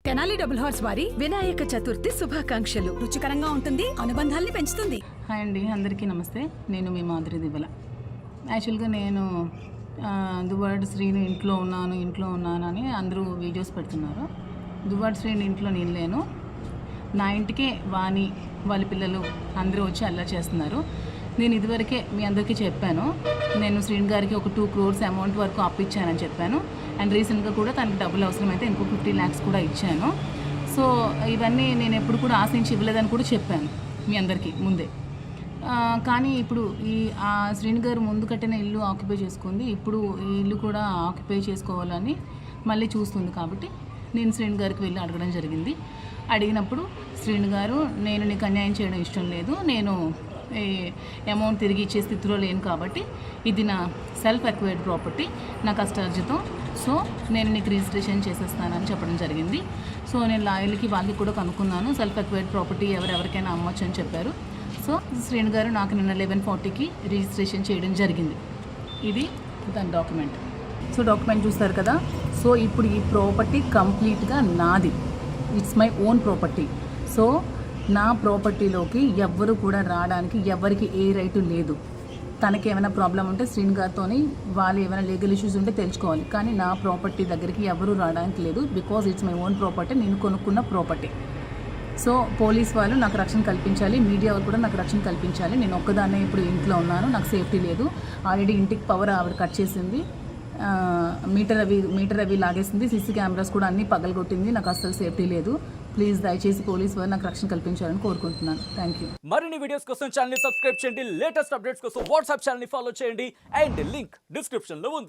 Tenali double horse వారి వినాయక చతుర్థి శుభాకాంక్షలు. రుచికరంగా ఉంటుంది, అనుబంధాల్ని పెంచుతుంది. హాయ్ అండి, అందరికీ నమస్తే. నేను మీ మాధురి దివ్వల. యాక్చువల్గా నేను దువ్వాడ శ్రీని ఇంట్లో ఉన్నాను అని అందరూ వీడియోస్ పెడుతున్నారు. దువ్వాడ శ్రీని ఇంట్లో నేను లేను. నా ఇంటికే వాణి వాళ్ళ పిల్లలు అందరూ వచ్చి అల్లరి చేస్తున్నారు. నేను ఇదివరకే మీ అందరికీ చెప్పాను, నేను శ్రీని గారికి ఒక 2 crores అమౌంట్ వరకు అప్పిచ్చానని చెప్పాను. అండ్ రీసెంట్గా కూడా తనకి డబ్బులు అవసరమైతే ఇంకో 50 lakhs కూడా ఇచ్చాను. సో ఇవన్నీ నేను ఎప్పుడు కూడా ఆశించి ఇవ్వలేదని కూడా చెప్పాను మీ అందరికీ ముందే. కానీ ఇప్పుడు ఆ శ్రీని గారు ముందు కట్టిన ఇల్లు ఆక్యుపై చేసుకుంది, ఇప్పుడు ఈ ఇల్లు కూడా ఆక్యుపై చేసుకోవాలని మళ్ళీ చూస్తుంది. కాబట్టి నేను శ్రీని గారికి వెళ్ళి అడగడం జరిగింది. అడిగినప్పుడు శ్రీని గారు, నేను నీకు అన్యాయం చేయడం ఇష్టం లేదు, నేను అమౌంట్ తిరిగి ఇచ్చే స్థితిలో లేను, కాబట్టి ఇది నా సెల్ఫ్ అక్వైర్డ్ ప్రాపర్టీ, నా కష్టార్జితం, సో నేను నీకు రిజిస్ట్రేషన్ చేసేస్తానని చెప్పడం జరిగింది. సో నేను లాయర్లకి వాళ్ళకి కూడా కనుక్కున్నాను, సెల్ఫ్ అక్వైర్డ్ ప్రాపర్టీ ఎవరెవరికైనా అమ్మొచ్చు అని చెప్పారు. సో శ్రీని గారు నాకు నిన్న 11:40కి రిజిస్ట్రేషన్ చేయడం జరిగింది. ఇది దాని డాక్యుమెంట్. సో డాక్యుమెంట్ చూస్తారు కదా. సో ఇప్పుడు ఈ ప్రాపర్టీ కంప్లీట్గా నాది, it's my own property. So నా ప్రాపర్టీలోకి ఎవ్వరు కూడా రావడానికి ఎవరికి ఏ రైటు లేదు. తనకి ఏమైనా ప్రాబ్లం ఉంటే శ్రీని గారితో వాళ్ళు ఏమైనా లీగల్ ఇష్యూస్ ఉంటే తెలుసుకోవాలి, కానీ నా ప్రాపర్టీ దగ్గరికి ఎవరు రావడానికి లేదు. Because it's my own property, నేను కొనుక్కున్న ప్రాపర్టీ. సో పోలీస్ వాళ్ళు నాకు రక్షణ కల్పించాలి, మీడియా వాళ్ళు కూడా నాకు రక్షణ కల్పించాలి. నేను ఒక్కదాన్నే ఇప్పుడు ఇంట్లో ఉన్నాను, నాకు సేఫ్టీ లేదు. ఆల్రెడీ ఇంటికి పవర్ ఆవిడ కట్ చేసింది, మీటర్ అవి లాగేసింది, సీసీ కెమెరాస్ కూడా అన్నీ పగలగొట్టింది. నాకు అస్సలు సేఫ్టీ లేదు. ప్లీజ్ దయచేసి పోలీస్ వారు నాకు రక్షణ కల్పించాలని కోరుకుంటున్నాను. Thank you. మరిన్ని వీడియోస్ కోసం ఛానల్ ని సబ్స్క్రైబ్ చేయండి, లేటెస్ట్ అప్డేట్స్ కోసం వాట్సాప్ ఛానల్ ని ఫాలో చేయండి, అండ్ లింక్ డిస్క్రిప్షన్ లో ఉంది.